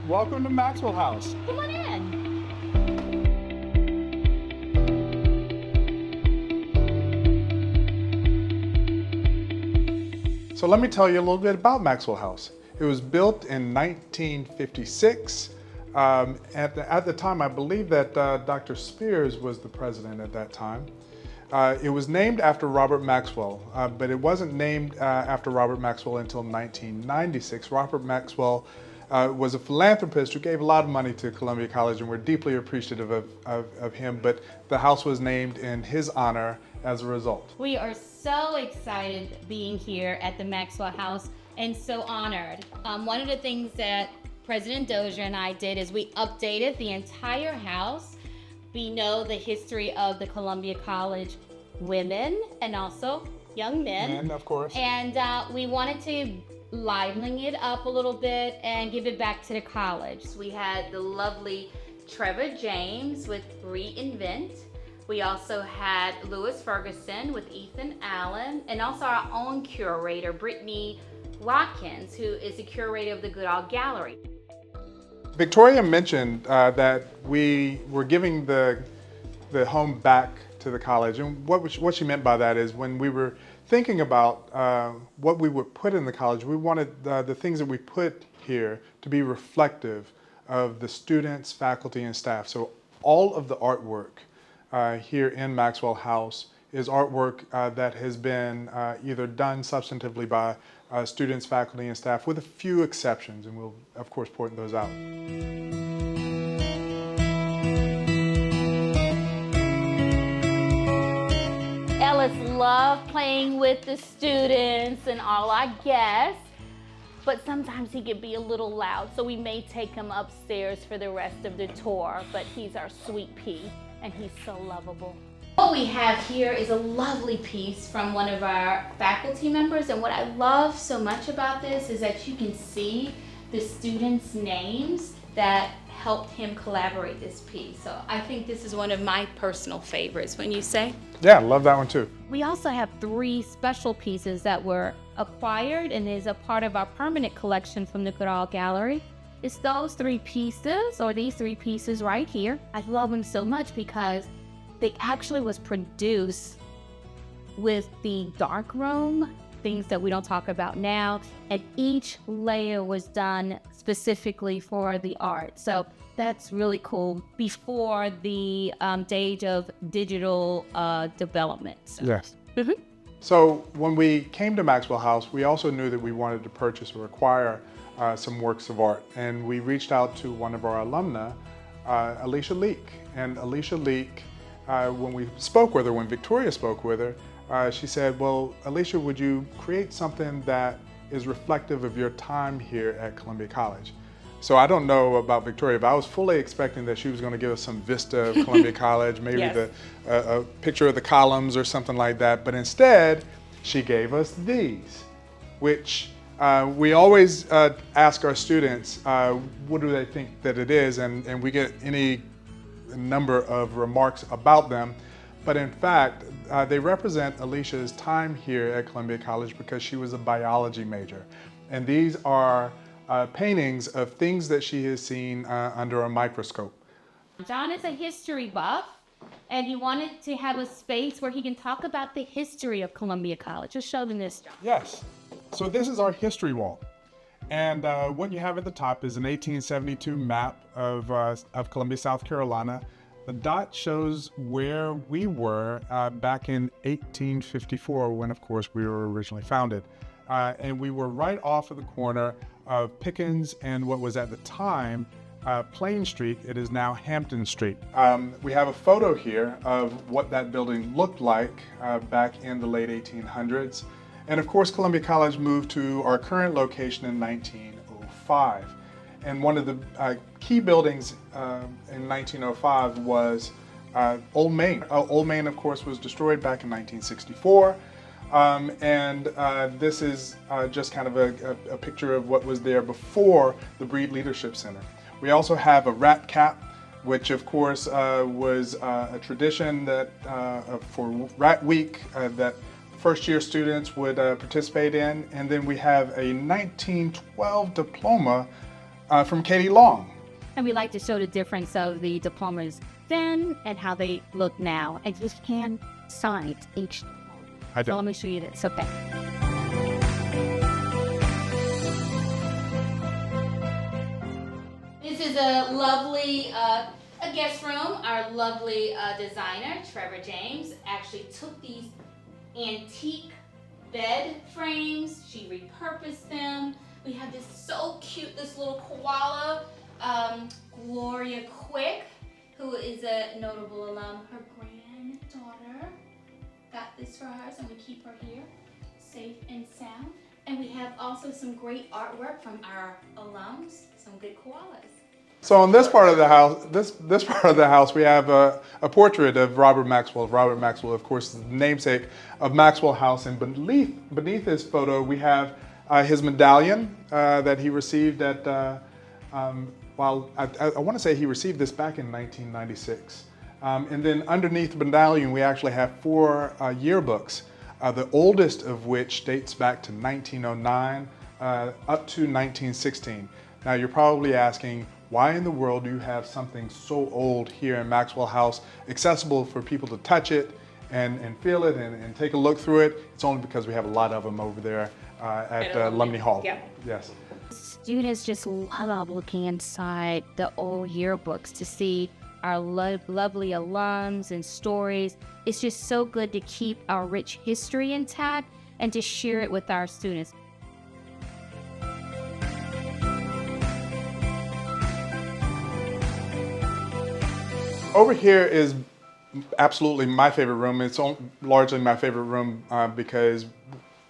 Welcome to Maxwell House. Come on in. So let me tell you a little bit about Maxwell House. It was built in 1956. At the time, I believe that Dr. Spears was the president at that time. It was named after Robert Maxwell, but it wasn't named after Robert Maxwell until 1996. Robert Maxwell was a philanthropist who gave a lot of money to Columbia College, and we're deeply appreciative of him, but the house was named in his honor as a result. We are so excited being here at the Maxwell House and so honored. One of the things that President Dozier and I did is we updated the entire house. We know the history of the Columbia College women and also young men. And of course. And we wanted to liven it up a little bit and give it back to the college. We had the lovely Trevor James with Reinvent. We also had Lewis Ferguson with Ethan Allen, and also our own curator, Brittany Watkins, who is the curator of the Goodall Gallery. Victoria mentioned that we were giving the home back to the college, and what she meant by that is when we were thinking about what we would put in the college, we wanted the things that we put here to be reflective of the students, faculty, and staff. So all of the artwork here in Maxwell House is artwork that has been either done substantively by students, faculty, and staff, with a few exceptions, and we'll of course point those out. Ellis loved playing with the students and all our guests, but sometimes he could be a little loud, so we may take him upstairs for the rest of the tour, but he's our sweet pea, and he's so lovable. What we have here is a lovely piece from one of our faculty members, and what I love so much about this is that you can see the students' names that helped him collaborate this piece. So I think this is one of my personal favorites, wouldn't you say? Yeah, love that one too. We also have 3 special pieces that were acquired and is a part of our permanent collection from the Goodall Gallery. It's those 3 pieces, or these 3 pieces right here. I love them so much because they actually was produced with the dark room, things that we don't talk about now, and each layer was done specifically for the art. So that's really cool before the stage of digital development. So. Yes. Mm-hmm. So when we came to Maxwell House, we also knew that we wanted to purchase or acquire some works of art. And we reached out to one of our alumna, Alicia Leek. And Alicia Leek, when we spoke with her, when Victoria spoke with her, she said, well, Alicia, would you create something that is reflective of your time here at Columbia College? So I don't know about Victoria, but I was fully expecting that she was going to give us some vista of Columbia College, maybe Yes. a picture of the columns or something like that. But instead, she gave us these, which we always ask our students, what do they think that it is? And we get any number of remarks about them. But in fact, they represent Alicia's time here at Columbia College because she was a biology major. And these are paintings of things that she has seen under a microscope. John is a history buff, and he wanted to have a space where he can talk about the history of Columbia College. Just show them this, John. Yes. So this is our history wall. And what you have at the top is an 1872 map of Columbia, South Carolina. The dot shows where we were back in 1854, when, of course, we were originally founded. And we were right off of the corner of Pickens and what was at the time Plain Street. It is now Hampton Street. We have a photo here of what that building looked like back in the late 1800s. And of course, Columbia College moved to our current location in 1905. And one of the key buildings in 1905 was Old Main. Old Main, of course, was destroyed back in 1964. This is just kind of a picture of what was there before the Breed Leadership Center. We also have a rat cap, which of course was a tradition that for Rat Week that first year students would participate in. And then we have a 1912 diploma from Katie Long. And we like to show the difference of the diplomas then and how they look now. And you can sign each diploma. I do. So let me show you this. Okay. This is a lovely a guest room. Our lovely designer, Trevor James, actually took these antique bed frames. She repurposed them. We have this so cute, this little koala, Gloria Quick, who is a notable alum. Her granddaughter got this for her, and we keep her here, safe and sound. And we have also some great artwork from our alums, some good koalas. So on this part of the house, this part of the house, we have a portrait of Robert Maxwell. Robert Maxwell, of course, is the namesake of Maxwell House. And beneath this photo, we have his medallion that he received at, I want to say he received this back in 1996. And then underneath the medallion, we actually have 4 yearbooks, the oldest of which dates back to 1909 up to 1916. Now you're probably asking, why in the world do you have something so old here in Maxwell House, accessible for people to touch it and feel it and take a look through it? It's only because we have a lot of them over there at Lumley Hall. Yep. Yes. Students just love looking inside the old yearbooks to see our lovely alums and stories. It's just so good to keep our rich history intact and to share it with our students. Over here is absolutely my favorite room. It's largely my favorite room because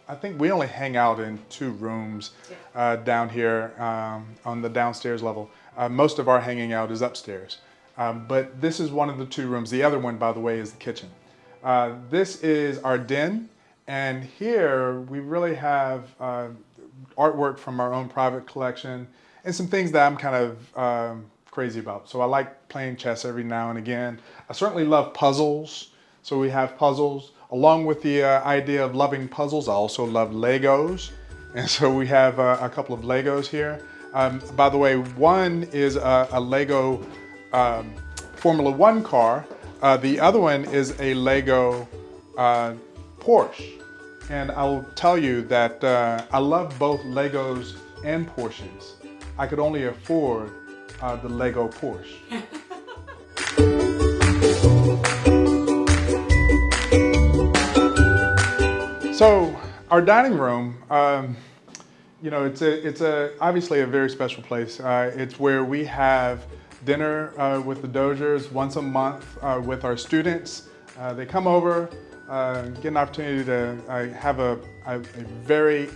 I think we only hang out in 2 rooms down here on the downstairs level. Most of our hanging out is upstairs. But this is one of the 2 rooms. The other one, by the way, is the kitchen. This is our den, and here we really have artwork from our own private collection and some things that I'm kind of crazy about. So I like playing chess every now and again. I certainly love puzzles. So we have puzzles. Along with the idea of loving puzzles, I also love Legos. And so we have a couple of Legos here. By the way, one is a Lego Formula One car. The other one is a Lego Porsche. And I will tell you that I love both Legos and Porsches. I could only afford the Lego Porsche. So our dining room, you know, it's obviously a very special place. It's where we have dinner with the Dozers once a month with our students. They come over, get an opportunity to have a very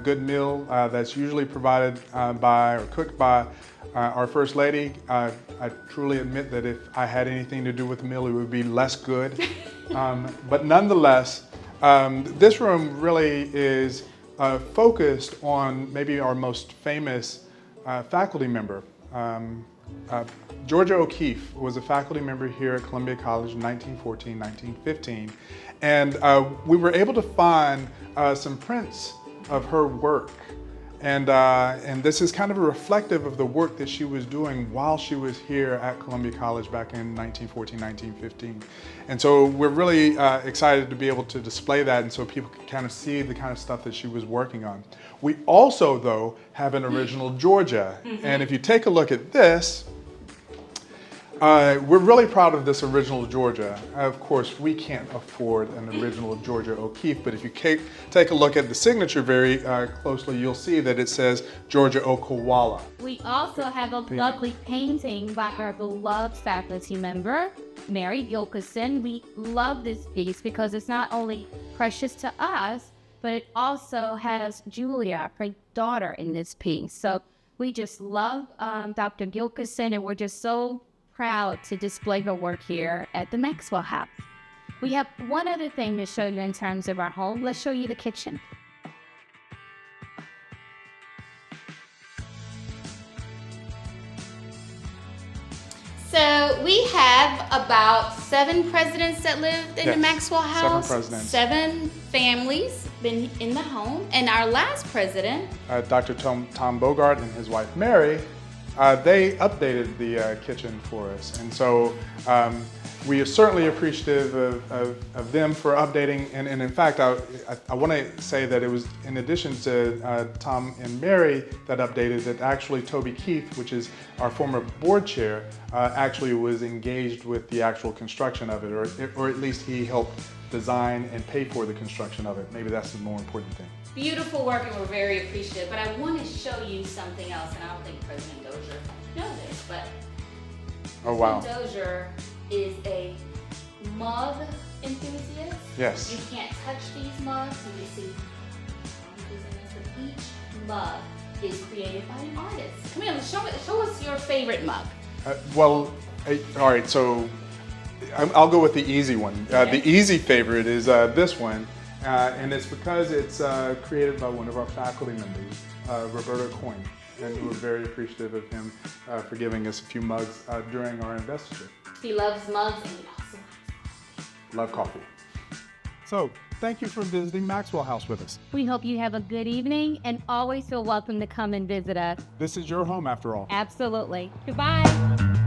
good meal that's usually provided by or cooked by our First Lady. I truly admit that if I had anything to do with the meal, it would be less good. But nonetheless, this room really is focused on maybe our most famous faculty member. Georgia O'Keeffe was a faculty member here at Columbia College in 1914, 1915. And we were able to find some prints of her work. And this is kind of reflective of the work that she was doing while she was here at Columbia College back in 1914, 1915. And so we're really excited to be able to display that and so people can kind of see the kind of stuff that she was working on. We also, though, have an original Georgia. And if you take a look at this, we're really proud of this original Georgia. Of course, we can't afford an original Georgia O'Keeffe, but if you take a look at the signature very closely, you'll see that it says Georgia O'Koala. We also have a lovely painting by our beloved faculty member, Mary Gilkison. We love this piece because it's not only precious to us, but it also has Julia, her daughter, in this piece. So we just love Dr. Gilkison, and we're just so proud to display her work here at the Maxwell House. We have one other thing to show you in terms of our home. Let's show you the kitchen. So we have about 7 presidents that lived in the Maxwell House. 7 presidents. 7 families been in the home. And our last president, Dr. Tom Bogart and his wife Mary, they updated the kitchen for us. And so we are certainly appreciative of them for updating. And in fact, I want to say that it was in addition to Tom and Mary that updated, that actually Toby Keith, which is our former board chair, actually was engaged with the actual construction of it, or at least he helped design and pay for the construction of it. Maybe that's the more important thing. Beautiful work, and we're very appreciative. But I want to show you something else, and I don't think President Dozier knows this, but Oh, wow. President Dozier is a mug enthusiast. Yes. You can't touch these mugs. You can see but each mug is created by an artist. Come here, show us your favorite mug. All right, so I'll go with the easy one. Okay. The easy favorite is this one, and it's because it's created by one of our faculty members, Roberto Coyne, and we're very appreciative of him for giving us a few mugs during our investiture. He loves mugs, and he also Love coffee. So, thank you for visiting Maxwell House with us. We hope you have a good evening and always feel welcome to come and visit us. This is your home after all. Absolutely. Goodbye.